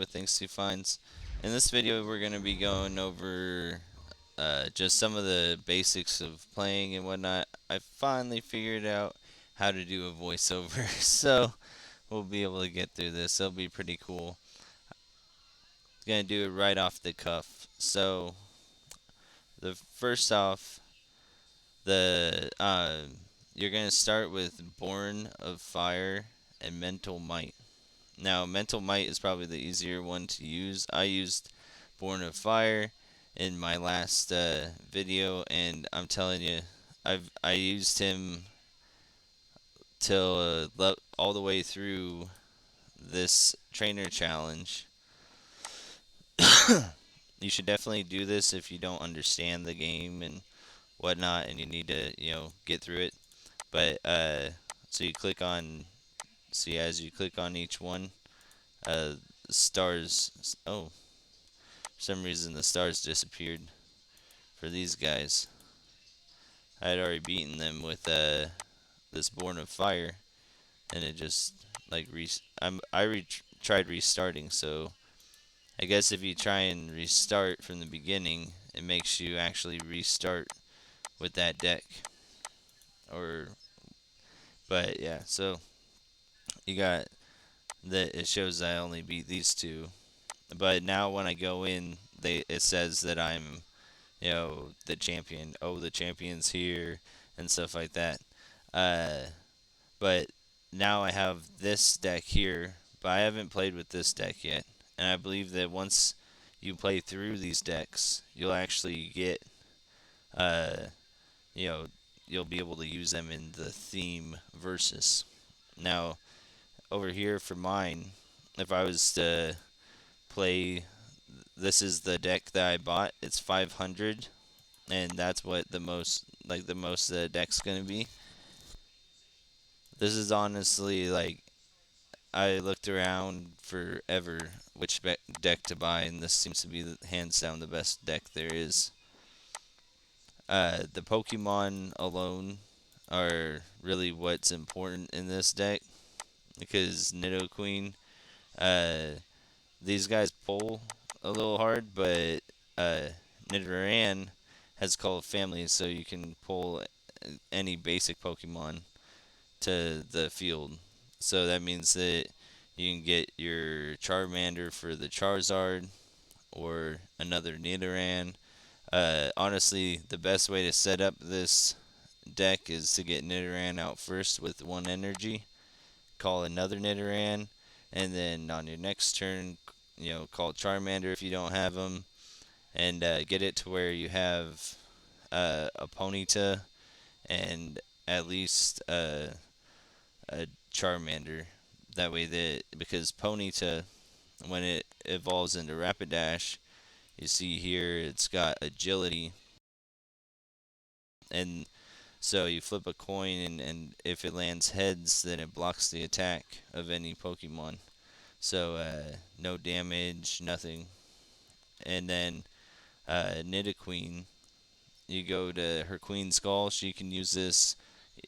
with things he finds. In this video, we're going to be going over just some of the basics of playing and whatnot. I finally figured out how to do a voiceover, so we'll be able to get through this. It'll be pretty cool. Gonna do it right off the cuff. So, the first off, the you're gonna start with Born of Fire and Mental Might. Now, Mental Might is probably the easier one to use. I used Born of Fire in my last video, and I'm telling you, I used him till all the way through this trainer challenge. You should definitely do this if you don't understand the game and whatnot, and you need to get through it. But so you click on, see, as you click on each one, uh, stars. Oh, for some reason the stars disappeared for these guys. I had already beaten them with this Born of Fire, and it just like tried restarting. So I guess if you try and restart from the beginning, it makes you actually restart with that deck. Or but yeah, so you got that. It shows I only beat these two, but now when I go in, it says that I'm the champion. Oh, the champion's here and stuff like that. Uh, but now I have this deck here, but I haven't played with this deck yet. And I believe that once you play through these decks, you'll actually get, uh, you know, you'll be able to use them in the theme versus. Now, over here for mine, if I was to play, this is the deck that I bought. It's 500, and that's what the most the deck's gonna be. This is honestly like I looked around forever which deck to buy, and this seems to be hands down the best deck there is. The Pokemon alone are really what's important in this deck because Nidoqueen, uh, these guys pull a little hard, but Nidoran has called family, so you can pull any basic Pokemon to the field. So that means that you can get your Charmander for the Charizard or another Nidoran. Honestly, the best way to set up this deck is to get Nidoran out first with one energy, call another Nidoran, and then on your next turn, call Charmander if you don't have them, and get it to where you have a Ponyta and at least a Charmander. That way, because Ponyta, when it evolves into Rapidash, you see here it's got agility, and so you flip a coin, and if it lands heads, then it blocks the attack of any Pokemon. So no damage, nothing. And then Nidoqueen, you go to her Queen Skull. She can use this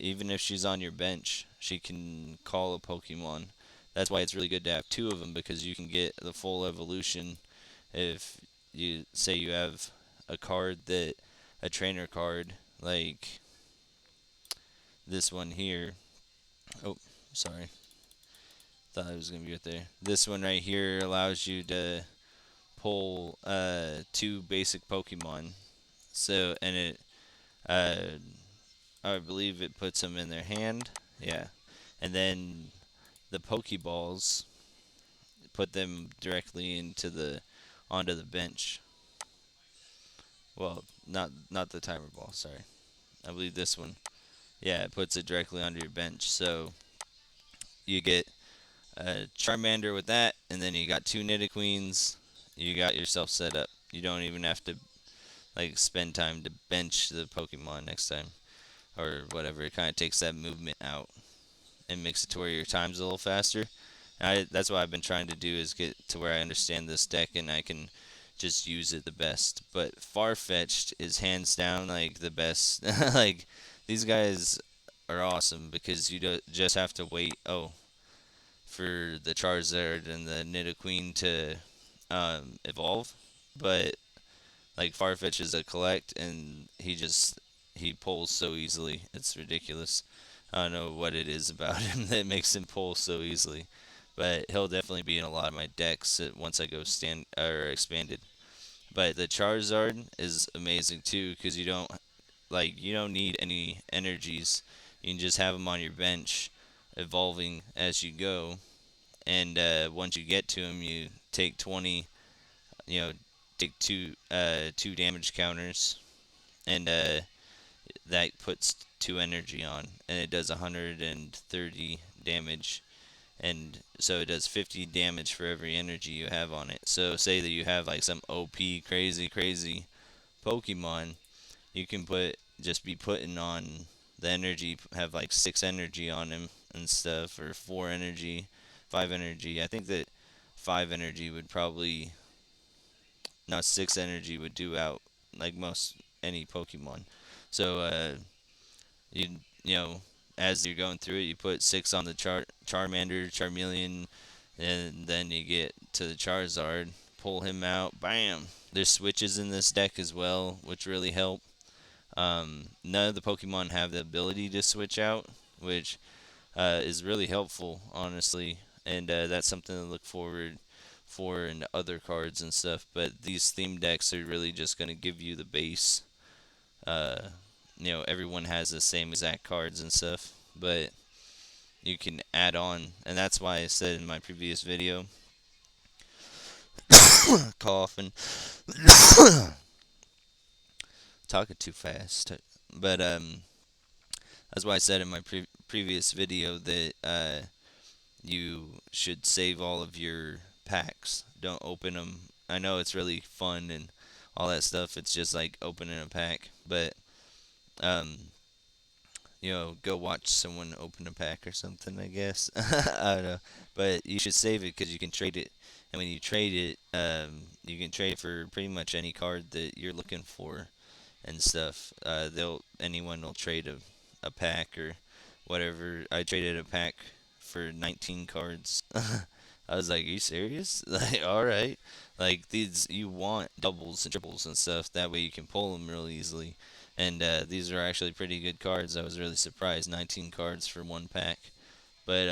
even if she's on your bench. She can call a Pokemon. That's why it's really good to have two of them because you can get the full evolution if you say you have a trainer card like this one here. Oh, sorry. Thought I was gonna be right there. This one right here allows you to pull two basic Pokemon. So and it uh, I believe it puts them in their hand. Yeah, and then the Pokeballs put them directly onto the bench. Well, not the timer ball. Sorry, I believe this one. Yeah, it puts it directly onto your bench. So you get a Charmander with that, and then you got two Nidoqueens. You got yourself set up. You don't even have to like spend time to bench the Pokemon next time or whatever. It kind of takes that movement out and makes it to where your time's a little faster. That's what I've been trying to do is get to where I understand this deck and I can just use it the best. But Farfetch'd is hands down like the best. Like these guys are awesome because you just have to wait. Oh, for the Charizard and the Nidoqueen to evolve, but like Farfetch is a collect, and he pulls so easily. It's ridiculous. I don't know what it is about him that makes him pull so easily, but he'll definitely be in a lot of my decks once I go stand or expanded. But the Charizard is amazing too because you don't need any energies. You can just have them on your bench, evolving as you go, and once you get to him, you take 20. You know, take two damage counters, and that puts two energy on, and it does 130 damage. And so it does 50 damage for every energy you have on it. So say that you have like some OP crazy Pokemon, you can just be putting on the energy, have like 6 energy on him and stuff, or 4 energy, 5 energy. I think that 5 energy would probably, no, 6 energy would do out like most any Pokemon. So you you know as you're going through it, you put 6 on the Charmander, Charmeleon, and then you get to the Charizard, pull him out, bam. There's switches in this deck as well, which really help. None of the Pokemon have the ability to switch out, which is really helpful, honestly, and that's something to look forward for in other cards and stuff. But these theme decks are really just going to give you the base. Uh, Everyone has the same exact cards and stuff, but you can add on, and that's why I said in my previous video, coughing, talking too fast, but that's why I said in my previous video that you should save all of your packs. Don't open them. I know it's really fun and all that stuff. It's just like opening a pack, but um, go watch someone open a pack or something. I guess I don't know, but you should save it because you can trade it, and when you trade it, you can trade it for pretty much any card that you're looking for and stuff. Anyone will trade a pack or whatever. I traded a pack for 19 cards. I was like, "Are you serious?" Like, all right. Like these, you want doubles and triples and stuff. That way you can pull them real easily. And these are actually pretty good cards. I was really surprised. 19 cards for one pack. But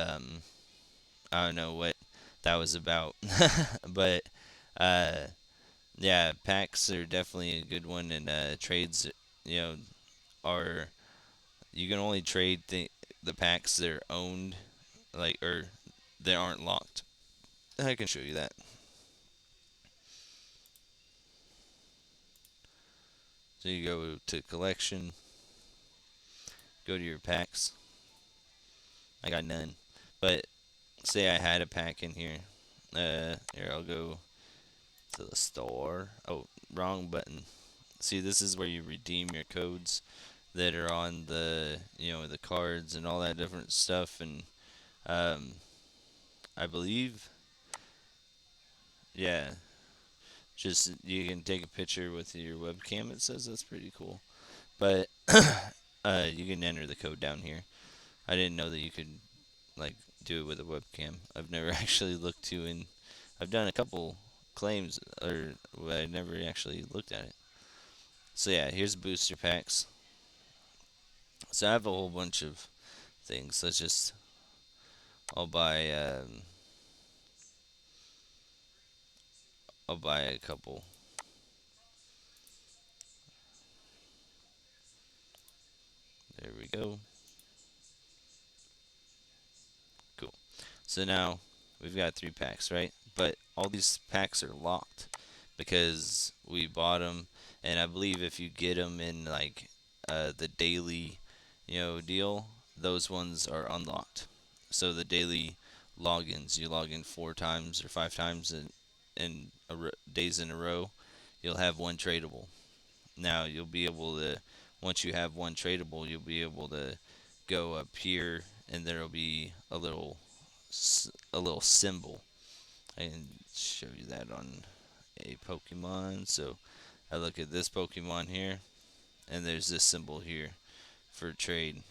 I don't know what that was about. But uh, yeah, packs are definitely a good one, and trades, you know, are you can only trade the packs that are owned, like or they aren't locked. I can show you that. So you go to collection, go to your packs. I got none, but say I had a pack in here. Here I'll go to the store. Oh, wrong button. See, this is where you redeem your codes that are on the cards and all that different stuff, and um, I believe, yeah, just you can take a picture with your webcam. It says that's pretty cool, but you can enter the code down here. I didn't know that you could like do it with a webcam. I've never actually looked to, and I've done a couple claims, or I never actually looked at it. So yeah, here's booster packs. So I have a whole bunch of things. Let's just I'll buy I'll buy a couple. There we go. Cool. So now we've got 3 packs, right? But all these packs are locked because we bought them, and I believe if you get them in like the daily, deal, those ones are unlocked. So the daily logins, you log in 4 times or 5 times in days in a row, you'll have one tradable. Now you'll be able to, once you have one tradable, you'll be able to go up here, and there'll be a little symbol. I can show you that on a Pokemon. So I look at this Pokemon here, and there's this symbol here for trade.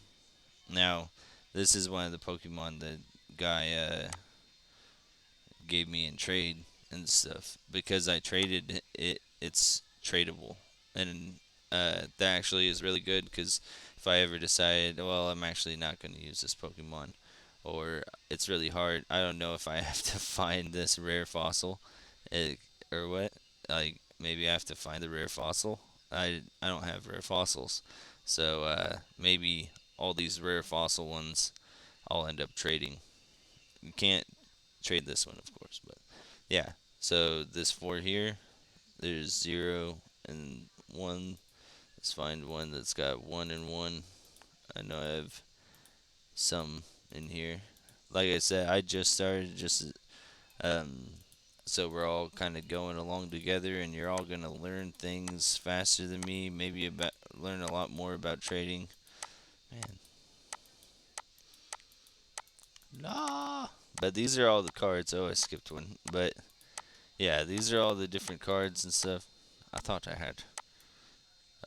Now, this is one of the Pokemon the guy gave me in trade and stuff because I traded it. It's tradable, and that actually is really good because if I ever decide, well, I'm actually not going to use this Pokemon, or it's really hard. I don't know if I have to find this rare fossil, eh, or what. Like maybe I have to find the rare fossil. I don't have rare fossils, so maybe all these rare fossil ones I'll end up trading. You can't trade this one, of course, but yeah. So this four here, there's 0 and 1. Let's find one that's got 1 and 1. I know I have some in here. Like I said, I just started um so we're all kind of going along together, and you're all gonna learn things faster than me. Maybe about learn a lot more about trading. Man, nah. But these are all the cards. Oh, I skipped one. But yeah, these are all the different cards and stuff. I thought I had.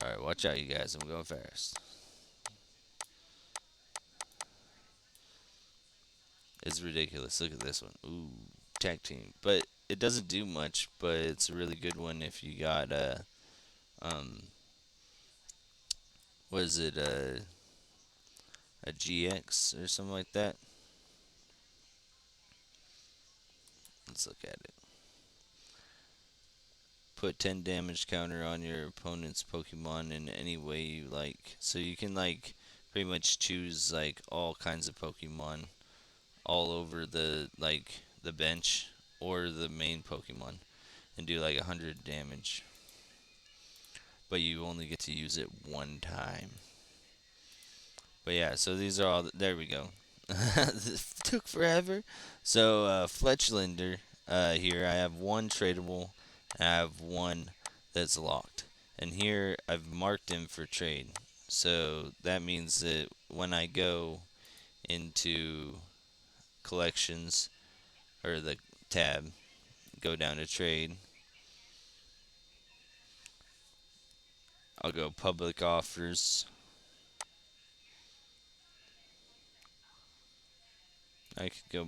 All right, watch out, you guys. I'm going fast. It's ridiculous. Look at this one. Ooh, tag team. But it doesn't do much, but it's a really good one if you got um what is it a GX or something like that. Let's look at it. Put 10 damage counter on your opponent's Pokemon in any way you like. So you can like pretty much choose like all kinds of Pokemon all over the bench or the main Pokemon and do like 100 damage. But you only get to use it one time. But yeah, so these are all. There we go. This took forever. So Fletchlander, here I have one tradable, and I have one that's locked. And here I've marked him for trade. So that means that when I go into collections or the tab, go down to trade, I'll go public offers. I could go,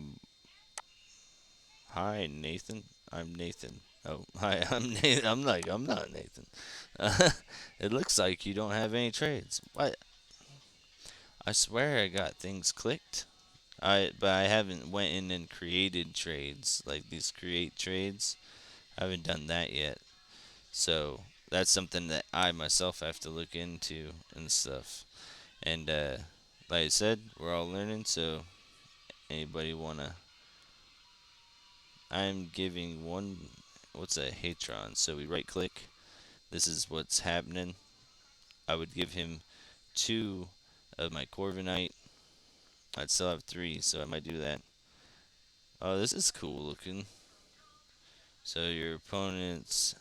hi Nathan. I'm Nathan. Oh, hi. I'm Nathan. I'm not Nathan. It looks like you don't have any trades. What? I swear I got things clicked. But I haven't went in and created trades like these create trades. I haven't done that yet. So that's something that I myself have to look into and stuff. And like I said, we're all learning. So anybody wanna? I'm giving one. What's a Hatron? So we right click. This is what's happening. I would give him two of my Corviknight. I'd still have three, so I might do that. Oh, this is cool looking. So your opponent's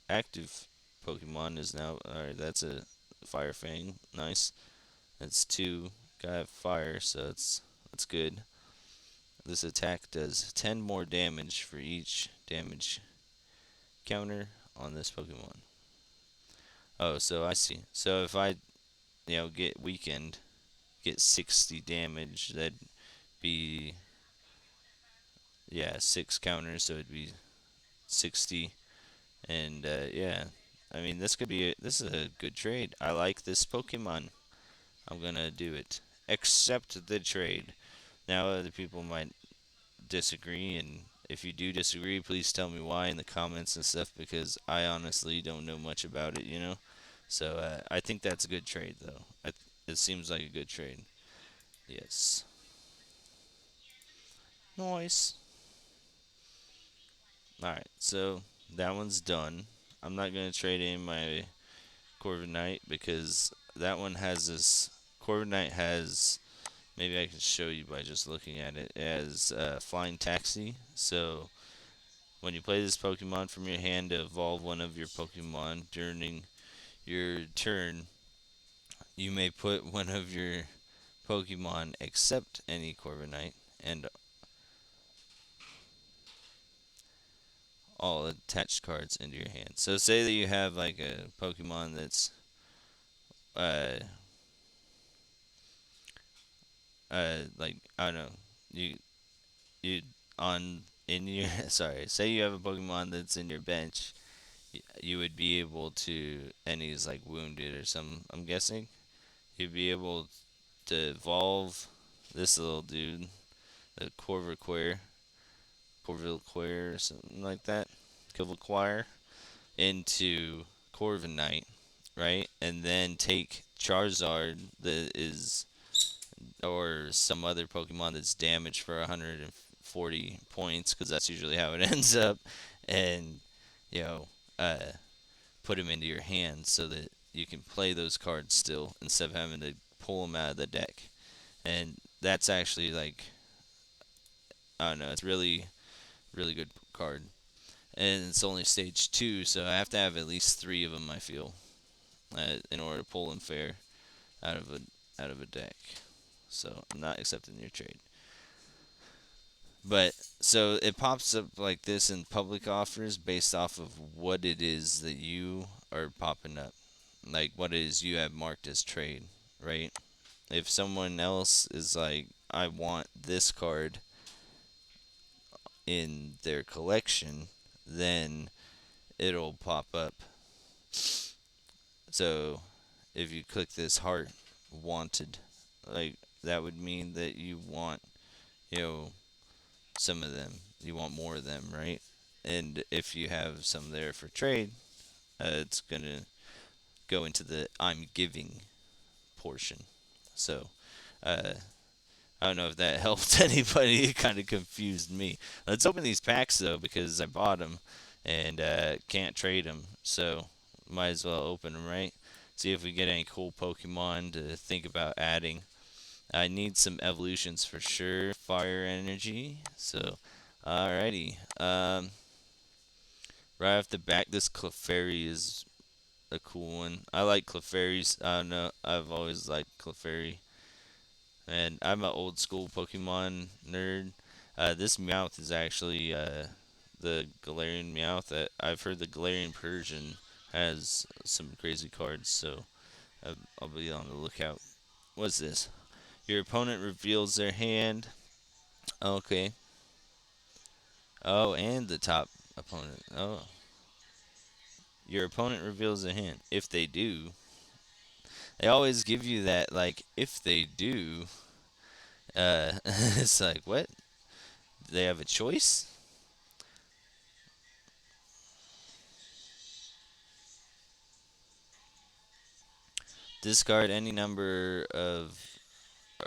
active Pokemon is now. Alright, that's a Fire Fang. Nice. That's two. Gotta have fire, so that's good. This attack does 10 more damage for each damage counter on this Pokemon. Oh, so I see. So if I, get weakened, get 60 damage, that'd be, yeah, 6 counters, so it'd be 60. And yeah, I mean this is a good trade. I like this Pokemon. I'm gonna do it. Accept the trade. Now other people might disagree, and if you do disagree, please tell me why in the comments and stuff because I honestly don't know much about it. So I think that's a good trade though. It seems like a good trade. Yes. Nice. Alright, so that one's done. I'm not going to trade in my Corviknight because that one has this. Corviknight has. Maybe I can show you by just looking at it. It has Flying Taxi. So when you play this Pokemon from your hand to evolve one of your Pokemon during your turn, you may put one of your Pokemon except any Corviknight and all attached cards into your hand. So say that you have like a Pokemon that's uh like I don't know, you on in your sorry, say you have a Pokemon that's in your bench, you would be able to, and he's like wounded or something. I'm guessing you'd be able to evolve this little dude, the Corvilquare or something like that, Corvilquire, into Corviknight, right? And then take Charizard that is, or some other Pokemon that's damaged for 140 points, because that's usually how it ends up, and you know, uh, put him into your hand so that you can play those cards still instead of having to pull them out of the deck. And that's actually like, I don't know, it's really good card. And it's only stage two, so I have to have at least three of them. I feel in order to pull them fair out of a deck. So I'm not accepting your trade. But so it pops up like this in public offers based off of what it is that you are popping up, like what it is you have marked as trade, right? If someone else is like, I want this card in their collection, then it'll pop up. So if you click this heart, wanted, like that would mean that you want, you know, some of them. You want more of them, right? And if you have some there for trade, it's gonna go into the I'm giving portion. So uh, I don't know if that helped anybody. It kind of confused me. Let's open these packs though, because I bought them and can't trade them. So might as well open them, right? See if we get any cool Pokemon to think about adding. I need some evolutions for sure. Fire energy. So, alrighty. Right off the bat, this Clefairy is a cool one. I like Clefairies. I don't know. I've always liked Clefairy. And I'm an old school Pokemon nerd. This Meowth is actually the Galarian Meowth. I've heard the Galarian Persian has some crazy cards, so I'll be on the lookout. What's this? Your opponent reveals their hand. Okay. Oh, and the top opponent. Oh. Your opponent reveals their hand. If they do, they always give you that, like, if they do, it's like, what? They have a choice? Discard any number of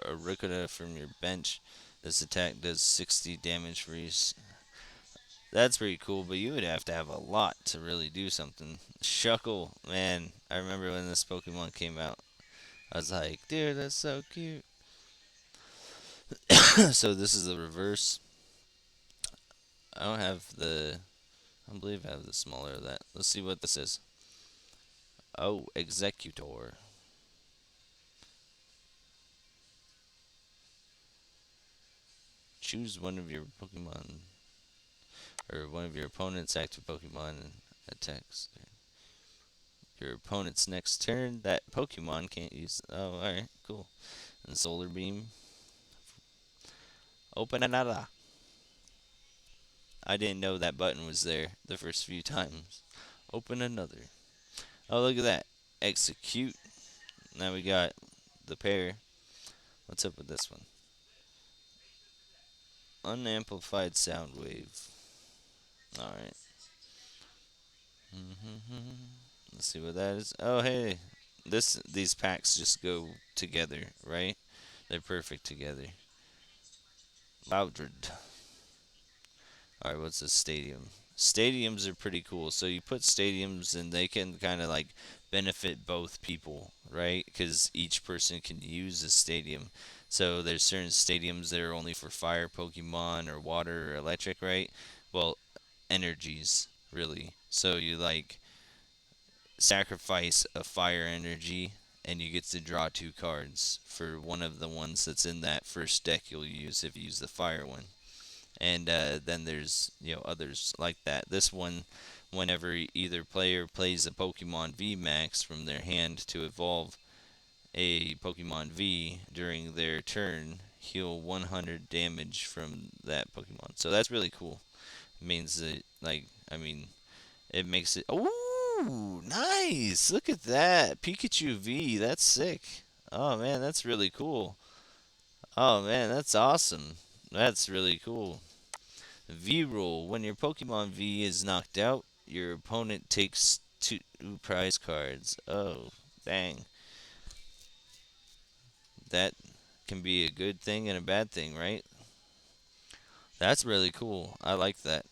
Aricota from your bench. This attack does 60 damage for each. That's pretty cool, but you would have to have a lot to really do something. Shuckle, man, I remember when this Pokemon came out. I was like, dude, that's so cute. So this is the reverse. I don't have the. I don't believe I have the smaller of that. Let's see what this is. Oh, Executor. Choose one of your Pokemon or one of your opponent's active Pokemon and attacks. Your opponent's next turn, that Pokemon can't use. Oh, alright, cool. And Solar Beam. Open another. I didn't know that button was there the first few times. Open another. Oh, look at that. Execute. Now we got the pair. What's up with this one? Unamplified sound wave. Alright. Let's see what that is. Oh, hey. These packs just go together, right? They're perfect together. Loudred. All right, what's a stadium? Stadiums are pretty cool. So you put stadiums and they can kind of like benefit both people, right? Because each person can use a stadium. So there's certain stadiums that are only for fire Pokemon or water or electric, right? Well, energies, really. So you like sacrifice a fire energy and you get to draw two cards for one of the ones that's in that first deck you'll use if you use the fire one. And then there's others like that. This one, whenever either player plays a Pokemon V Max from their hand to evolve a Pokemon V during their turn, heal 100 damage from that Pokemon. So that's really cool. It means that, like, I mean, it makes it. Ooh, nice! Look at that. Pikachu V. That's sick. Oh, man, that's really cool. Oh, man, that's awesome. That's really cool. V rule. When your Pokemon V is knocked out, your opponent takes two prize cards. Oh, dang. That can be a good thing and a bad thing, right? That's really cool. I like that.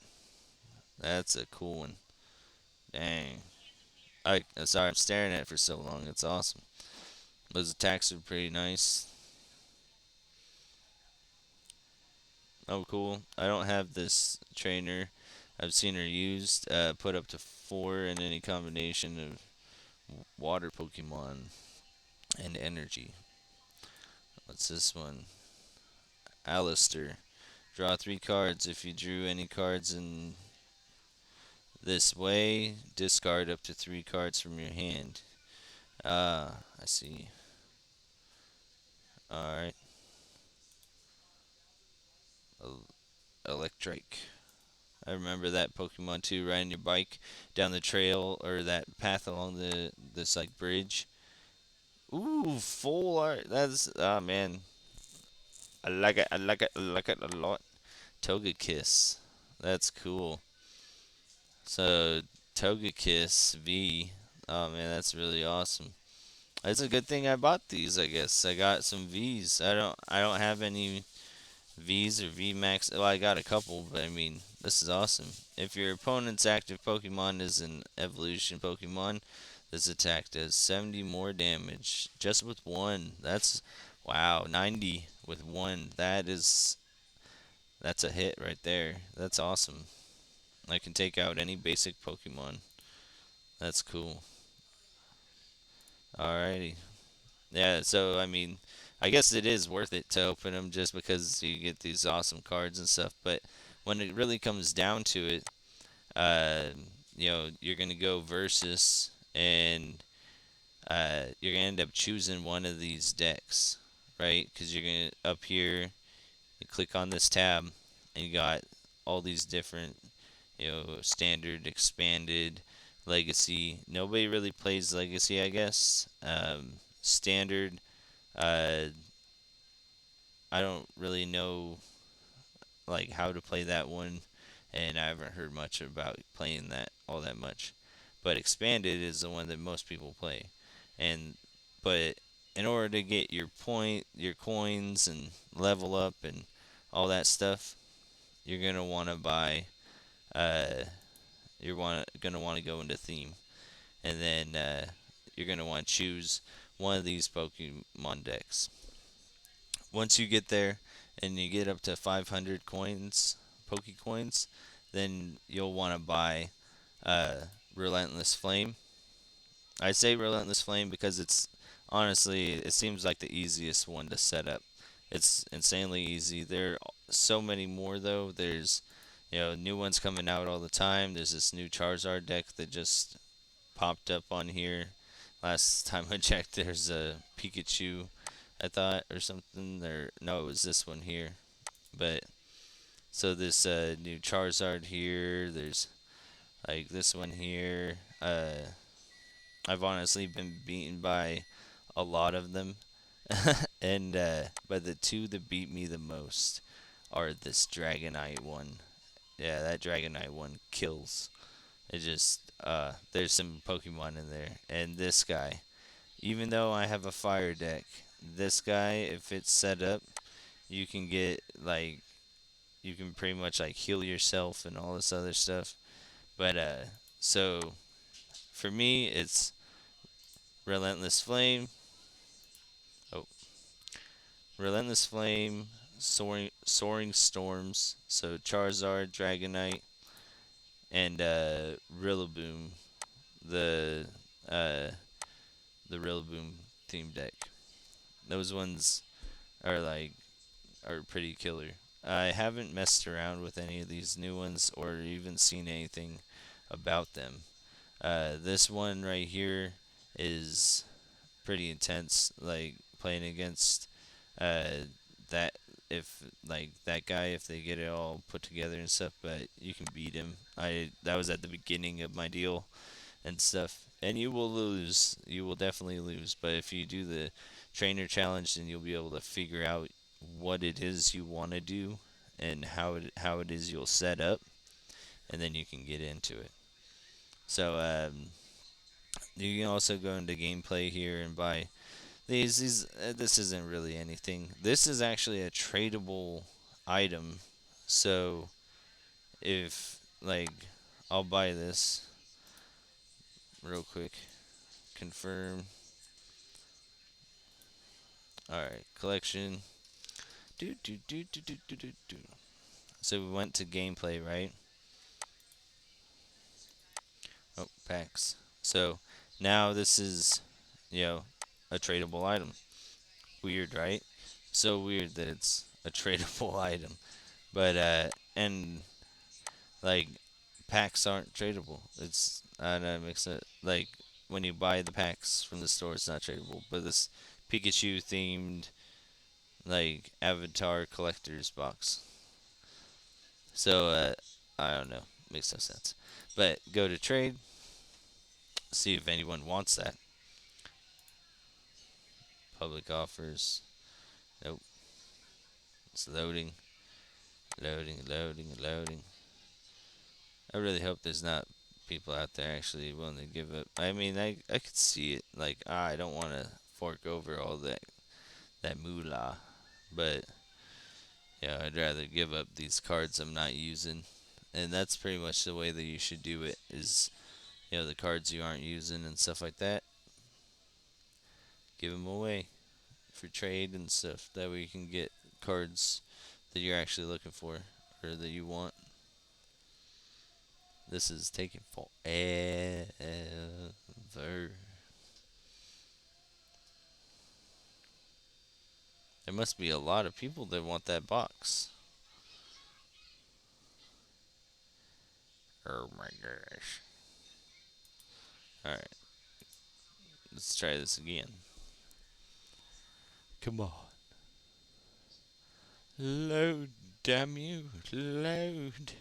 That's a cool one. Dang. I'm sorry, I'm staring at it for so long. It's awesome. Those attacks are pretty nice. Oh, cool. I don't have this trainer. I've seen her used. Put up to four in any combination of water Pokemon and energy. What's this one? Alistair. Draw three cards. If you drew any cards in this way, discard up to three cards from your hand. Ah, I see. Alright. Electric. I remember that Pokemon too, riding your bike down the trail or that path along this like bridge. Ooh, full art. That's man. I like it. I like it. I like it a lot. Togekiss. That's cool. So Togekiss V. Oh man, that's really awesome. It's a good thing I bought these. I guess I got some V's. I don't have any V's or V Max. Well, I got a couple, but I mean, this is awesome. If your opponent's active Pokemon is an evolution Pokemon, this attack does 70 more damage just with one. That's wow, 90 with one. That's a hit right there. That's awesome. I can take out any basic Pokemon. That's cool. Alrighty. Yeah, so I mean, I guess it is worth it to open them just because you get these awesome cards and stuff. But when it really comes down to it, uh, you're gonna go versus, and you're gonna end up choosing one of these decks, right? Because you're gonna up here, you click on this tab, and you got all these different, standard, expanded, legacy. Nobody really plays legacy, I guess. Standard. Uh, I don't really know like how to play that one, and I haven't heard much about playing that all that much. But expanded is the one that most people play, and but in order to get your your coins, and level up and all that stuff, you're gonna want to buy. Uh, gonna want to go into theme, and then you're gonna want to choose one of these Pokemon decks. Once you get there and you get up to 500 coins, Pokecoins, then you'll want to buy uh, Relentless Flame. I say Relentless Flame because it's honestly, it seems like the easiest one to set up. It's insanely easy. There are so many more though. There's new ones coming out all the time. There's this new Charizard deck that just popped up on here. Last time I checked, there's a Pikachu, I thought, or something. There, no, it was this one here. But so this new Charizard here. There's like this one here. I've honestly been beaten by a lot of them, and but the two that beat me the most are this Dragonite one. Yeah, that Dragonite one kills. It just there's some Pokemon in there, and this guy. Even though I have a fire deck, this guy, if it's set up, you can get like you can pretty much like heal yourself and all this other stuff. But so for me, it's Relentless Flame. Oh, Relentless Flame, Soaring Storms. So Charizard, Dragonite, and Rillaboom. The uh, the Rillaboom theme deck. Those ones are like are pretty killer. I haven't messed around with any of these new ones or even seen anything about them. This one right here is pretty intense, like playing against uh, that if like that guy if they get it all put together and stuff, but you can beat him. I that was at the beginning of my deal and stuff. And you will lose. You will definitely lose. But if you do the trainer challenge, then you'll be able to figure out what it is you want to do and how it is you'll set up, and then you can get into it. So you can also go into gameplay here and buy these. This isn't really anything. This is actually a tradable item. So if like I'll buy this real quick. Confirm. All right, collection. Do do do do do do do do. So we went to gameplay, right? Oh, packs. So now this is, you know, a tradable item. Weird, right? So weird that it's a tradable item. But and like packs aren't tradable. It's I don't know, it makes it like when you buy the packs from the store, it's not tradable. But this Pikachu themed like avatar collector's box. So I don't know, makes no sense. But go to trade, see if anyone wants that. Public offers. Nope. It's loading, loading. I really hope there's not people out there actually willing to give up. I mean, I could see it. Like, I don't want to fork over all that moolah, but yeah, I'd rather give up these cards I'm not using, and that's pretty much the way that you should do it. Is the cards you aren't using and stuff like that, give them away for trade and stuff. That way you can get cards that you're actually looking for or that you want. This is taking forever. There must be a lot of people that want that box. Oh my gosh. Alright, let's try this again. Come on. Load, damn you. Load.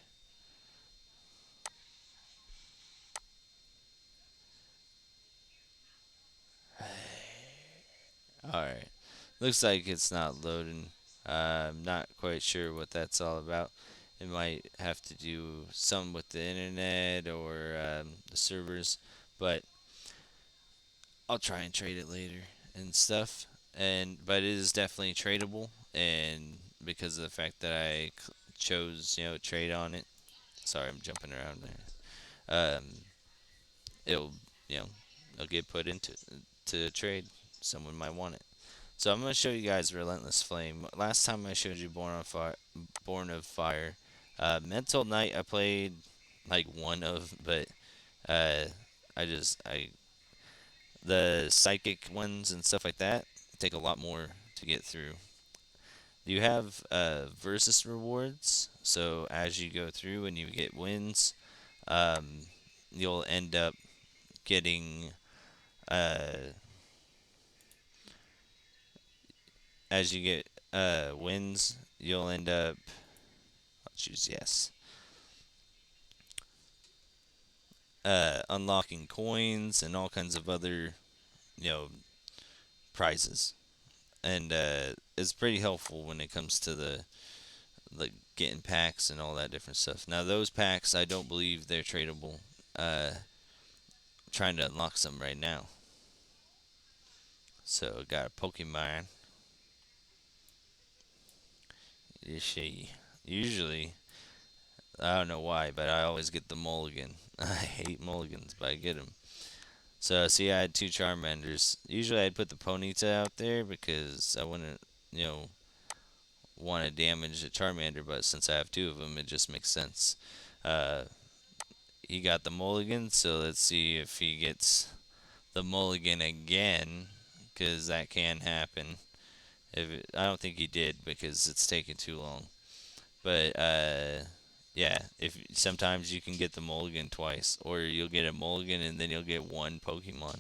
Alright. Looks like it's not loading. I'm not quite sure what that's all about. It might have to do some with the internet or the servers, but I'll try and trade it later and stuff. But it is definitely tradable, and because of the fact that I chose trade on it. Sorry, I'm jumping around there. It'll you know it'll get put into to trade. Someone might want it. So I'm gonna show you guys Relentless Flame. Last time I showed you Born on Fire, Born of Fire. Mental Knight I played like one of, but uh, I the psychic ones and stuff like that take a lot more to get through. You have versus rewards, so as you go through and you get wins, um, you'll end up getting uh, as you get wins, you'll end up. I'll choose yes. Unlocking coins and all kinds of other you know prizes, and it's pretty helpful when it comes to the like getting packs and all that different stuff. Now those packs, I don't believe they're tradable. I'm trying to unlock some right now. So got a Pokemon. Usually, I don't know why, but I always get the Mulligan. I hate Mulligans, but I get them. So see, I had two Charmanders. Usually, I'd put the Ponyta out there because I wouldn't, you know, want to damage the Charmander. But since I have two of them, it just makes sense. Uh, he got the Mulligan, so let's see if he gets the Mulligan again, because that can happen. I don't think he did because it's taking too long. But yeah, if sometimes you can get the Mulligan twice, or you'll get a Mulligan and then you'll get one Pokemon,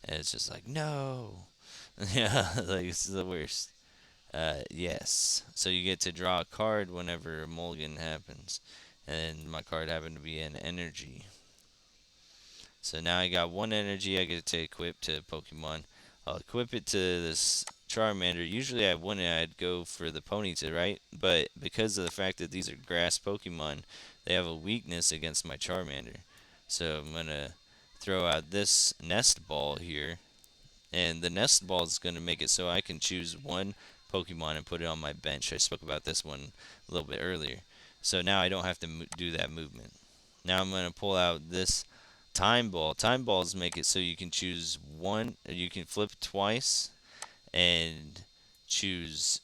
and it's just like no, yeah, like it's the worst. Yes. So you get to draw a card whenever a mulligan happens. And my card happened to be an energy. So now I got one energy I get to equip to Pokemon. I'll equip it to this Charmander. Usually I wouldn't. I'd go for the Ponyta, right? But because of the fact that these are grass Pokemon, they have a weakness against my Charmander. So I'm going to throw out this Nest Ball here. And the Nest Ball is going to make it so I can choose one Pokemon and put it on my bench. I spoke about this one a little bit earlier. So now I don't have to do that movement. Now I'm going to pull out this Time Ball. Time Balls make it so you can choose one, you can flip twice and choose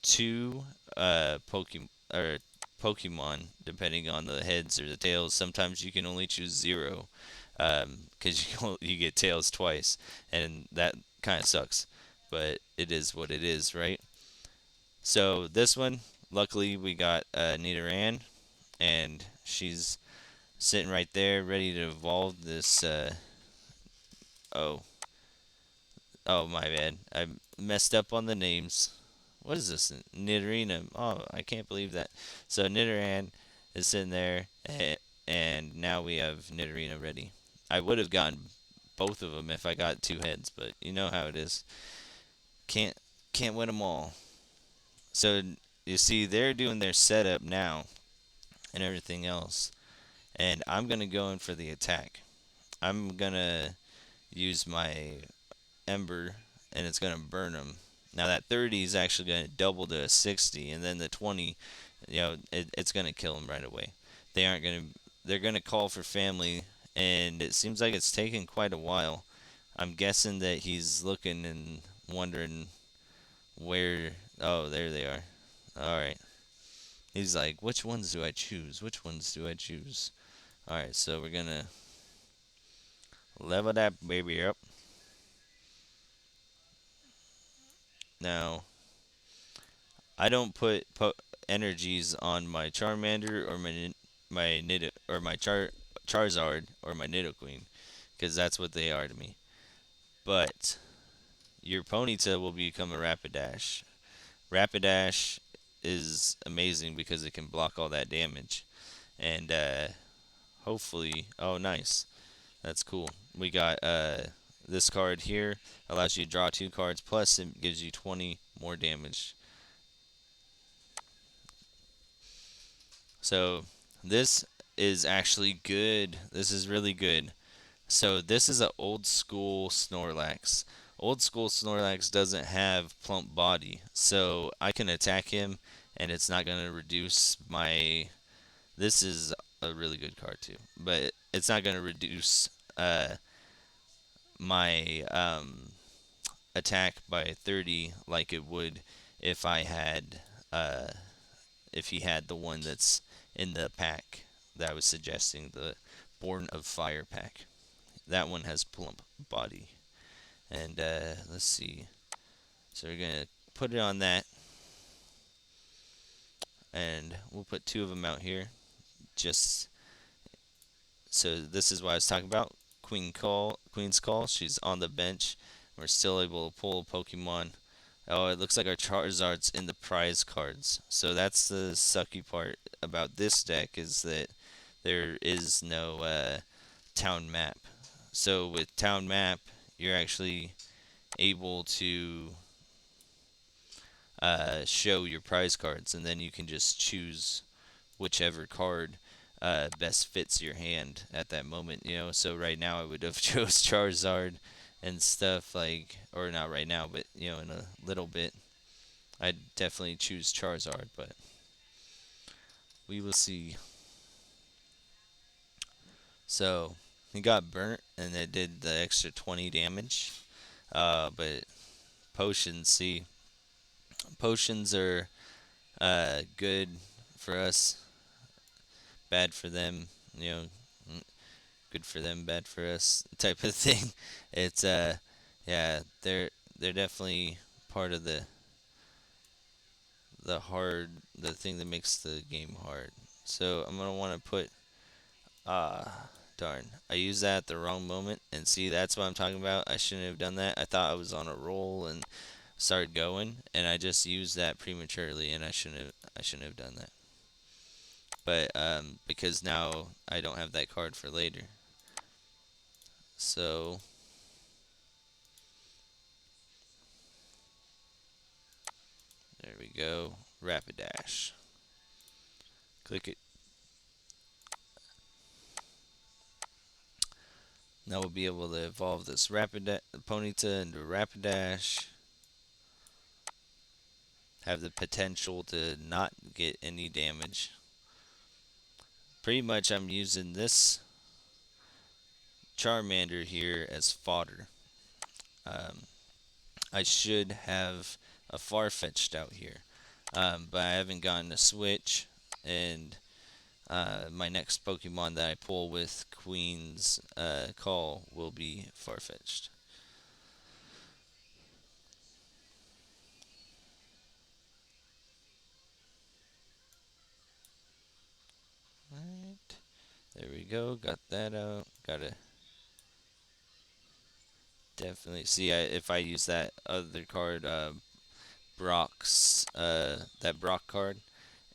two Pokemon depending on the heads or the tails. Sometimes you can only choose zero because you get tails twice, and that kind of sucks. But it is what it is, right? So this one, luckily, we got Nidoran, and she's sitting right there, ready to evolve this. Oh, oh, my bad. I messed up on the names. What is this? Nidorina. Oh, I can't believe that. So Nidoran is sitting there, and now we have Nidorina ready. I would have gotten both of them if I got two heads, but you know how it is. Can't can't win them all. So you see, they're doing their setup now and everything else, and I'm gonna go in for the attack. I'm gonna use my Ember, and it's gonna burn them. Now that 30 is actually gonna double to a 60, and then the 20, it's gonna kill them right away. They aren't gonna. They're gonna call for family, and it seems like it's taken quite a while. I'm guessing that he's looking and wondering where. Oh, there they are. All right. He's like, which ones do I choose? Which ones do I choose? All right, so we're gonna level that baby up. Now, I don't put energies on my Charmander or my Charizard or my Nidoqueen because that's what they are to me. But your Ponyta will become a Rapidash. Rapidash is amazing because it can block all that damage, and hopefully, oh nice, that's cool. We got this card here allows you to draw two cards plus it gives you 20 more damage. So this is actually good. This is really good. So this is an old school Snorlax. Old school Snorlax doesn't have plump body, so I can attack him, and it's not gonna reduce my. This is a really good card too, but it's not gonna reduce my attack by 30 like it would if I had uh, if he had the one that's in the pack that I was suggesting, the Born of Fire pack. That one has plump body. And let's see. So we're gonna put it on that, and we'll put two of them out here. Just so this is what I was talking about. Queen's Call. She's on the bench. We're still able to pull a Pokemon. Oh, it looks like our Charizard's in the prize cards. So that's the sucky part about this deck is that there is no town map. So with town map, you're actually able to show your prize cards, and then you can just choose whichever card best fits your hand at that moment. So right now I would have chose Charizard and stuff like, or not right now, but in a little bit, I'd definitely choose Charizard. But we will see. So he got burnt, and it did the extra 20 damage. But potions, see, potions are good for us, bad for them. You know, good for them, bad for us, type of thing. It's yeah, they're definitely part of the thing that makes the game hard. So I'm gonna want to put darn, I used that at the wrong moment, and see that's what I'm talking about. I shouldn't have done that. I thought I was on a roll, and start going, and I just used that prematurely, and I shouldn't have done that. But because now I don't have that card for later. So there we go. Rapid dash. Click it. Now we'll be able to evolve this Ponyta into Rapidash. Have the potential to not get any damage. Pretty much, I'm using this Charmander here as fodder. Um, I should have a Farfetch'd out here, but I haven't gotten a switch, and my next Pokemon that I pull with Queen's Call will be Farfetch'd. Right. There we go. Got that out. Gotta definitely see if I use that other card, that Brock card,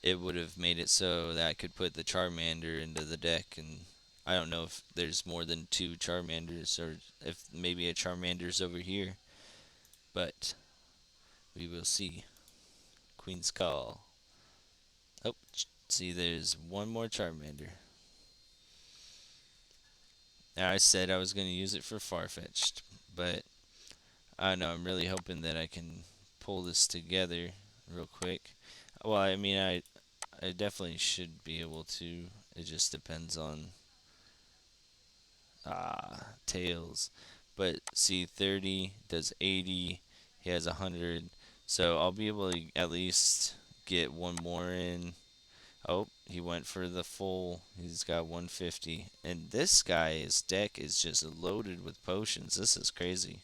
it would have made it so that I could put the Charmander into the deck, and I don't know if there's more than two Charmanders or if maybe a Charmander's over here, but we will see. Queen's Call. Oh, see, there's one more Charmander. Now, I said I was going to use it for Farfetch'd, but I don't know. I'm really hoping that I can pull this together real quick. Well, I mean, I definitely should be able to. It just depends on Tails. But see, 30 does 80. He has 100. So I'll be able to at least get one more in. Oh, he went for the full. He's got 150. And this guy's deck is just loaded with potions. This is crazy.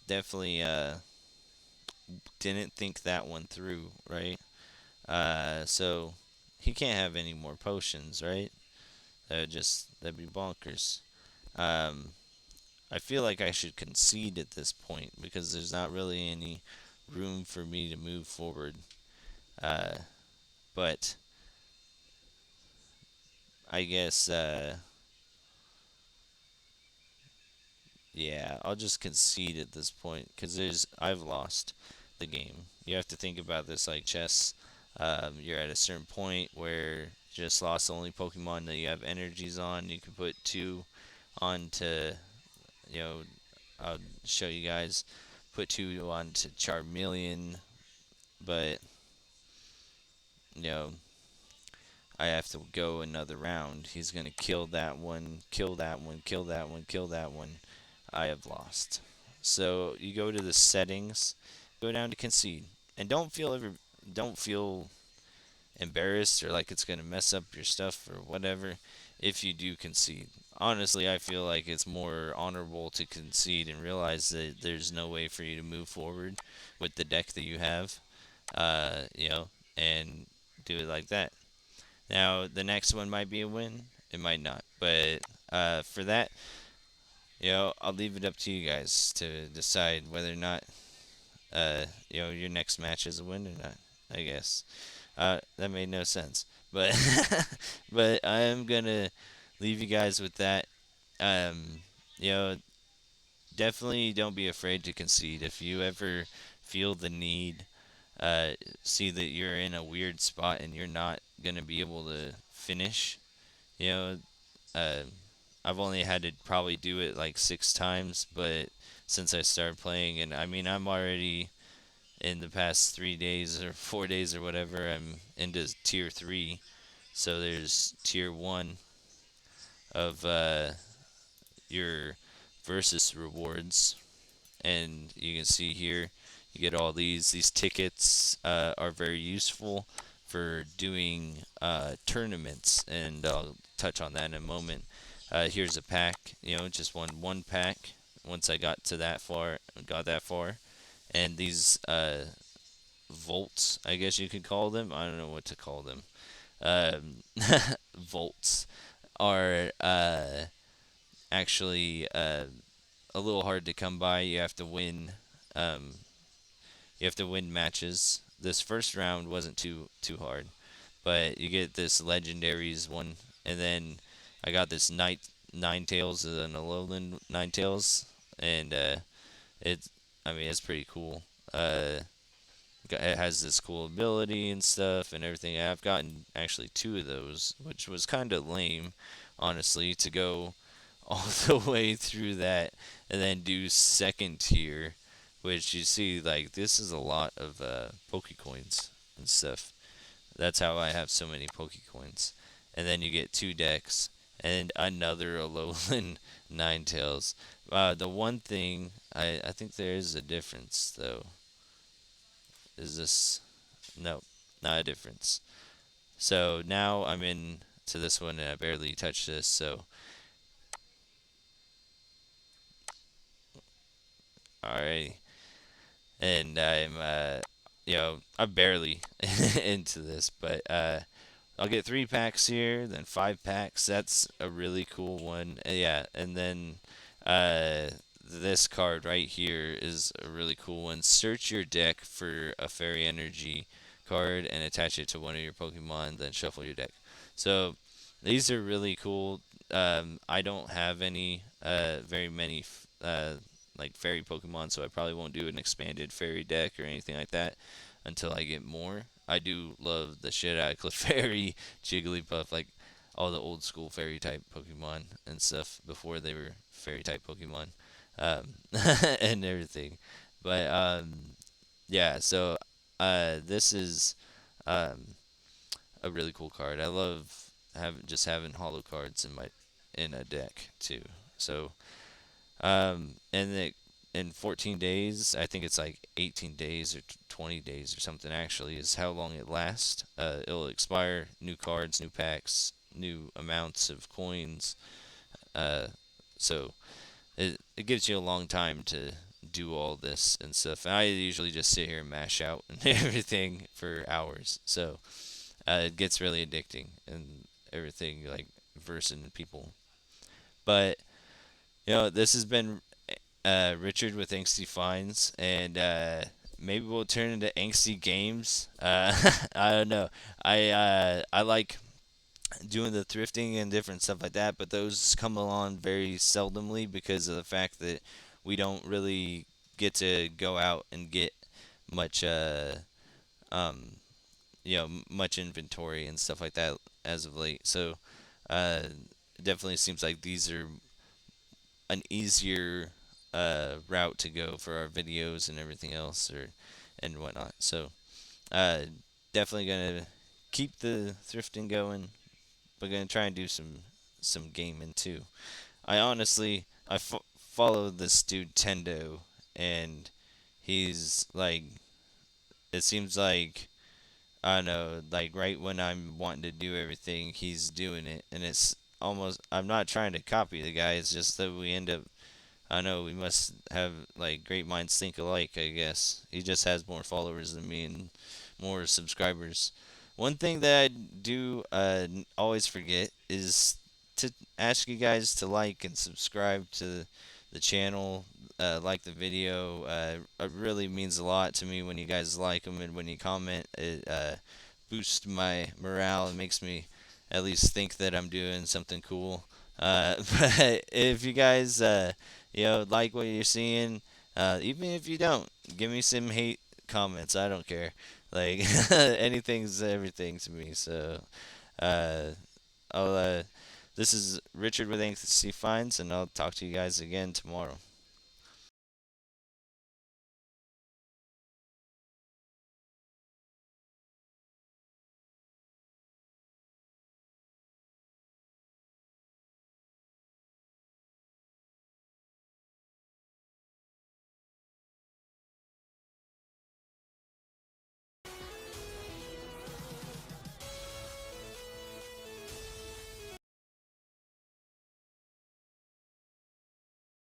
Definitely didn't think that one through, right? So he can't have any more potions, right? That'd be bonkers. Um, I feel like I should concede at this point because there's not really any room for me to move forward. Uh, but I guess, yeah, I'll just concede at this point because I've lost the game. You have to think about this like chess. You're at a certain point where you just lost the only Pokemon that you have energies on. You can put two onto, you know, I'll show you guys. Put two onto Charmeleon, but you know, I have to go another round. He's gonna kill that one, kill that one, kill that one, kill that one. I have lost. So you go to the settings, go down to concede, and don't feel embarrassed or like it's gonna mess up your stuff or whatever if you do concede. Honestly, I feel like it's more honorable to concede and realize that there's no way for you to move forward with the deck that you have, you know, and do it like that. Now, the next one might be a win, it might not, but for that, I'll leave it up to you guys to decide whether or not, your next match is a win or not. I guess that made no sense, but but I am gonna leave you guys with that. Um, you know, definitely don't be afraid to concede if you ever feel the need. Uh, See that you're in a weird spot and you're not gonna be able to finish. You know, uh, I've only had to probably do it like 6 times, but since I started playing, and I mean, I'm already in the past 3 days or 4 days or whatever, I'm into tier 3. So there's tier 1 of your versus rewards, and you can see here you get all these tickets are very useful for doing tournaments, and I'll touch on that in a moment. Here's a pack, just one pack. Once I got that far, and these volts, I guess you could call them. I don't know what to call them. Volts are actually a little hard to come by. You have to win Um, you have to win matches. This first round wasn't too hard, but you get this legendaries one, and then I got this nine tails and a lowland nine tails, and it's I mean it's pretty cool. Uh, it has this cool ability and stuff and everything. I've gotten actually two of those, which was kind of lame, honestly, to go all the way through that and then do second tier, which you see like this is a lot of Pokecoins and stuff. That's how I have so many Pokecoins. And then you get two decks and another Alolan Ninetales. The one thing I think there is a difference though. Is this no, not a difference. So now I'm in to this one and I barely touched this. So alright, and I'm barely into this, but I'll get 3 packs here, then 5 packs. That's a really cool one. Yeah, and then uh, this card right here is a really cool one. Search your deck for a Fairy Energy card and attach it to one of your Pokemon, then shuffle your deck. So these are really cool. I don't have any very many like fairy Pokemon, so I probably won't do an expanded fairy deck or anything like that until I get more. I do love the shit out of Clefairy, Jigglypuff, like all the old school fairy type Pokemon and stuff before they were fairy type Pokemon, and everything. But yeah, so this is um, a really cool card. I love having hollow cards in a deck too. So and in 14 days, I think it's like 18 days or 20 days or something actually, is how long it lasts. It'll expire, new cards, new packs, new amounts of coins. Uh, so it gives you a long time to do all this and stuff. And I usually just sit here and mash out and everything for hours. So it gets really addicting and everything, like versing people. But this has been Richard with Angsty Finds, and maybe we'll turn into Angsty Games. I don't know. I like doing the thrifting and different stuff like that, but those come along very seldomly because of the fact that we don't really get to go out and get much um much inventory and stuff like that as of late. So uh, it definitely seems like these are an easier route to go for our videos and everything else or and whatnot. So uh, definitely gonna keep the thrifting going, but gonna try and do some gaming too. I honestly follow this dude Tendo, and he's like, it seems like I don't know, like right when I'm wanting to do everything, he's doing it, and it's almost I'm not trying to copy the guy. It's just that we end up I know we must have like great minds think alike, I guess. He just has more followers than me and more subscribers. One thing that I do always forget is to ask you guys to like and subscribe to the channel, like the video. It really means a lot to me when you guys like them and when you comment. It boosts my morale and makes me at least think that I'm doing something cool. But if you guys like what you're seeing, even if you don't, give me some hate comments. I don't care. Like anything's everything to me. So uh, I'll this is Richard with Anxiety Finds, and I'll talk to you guys again tomorrow.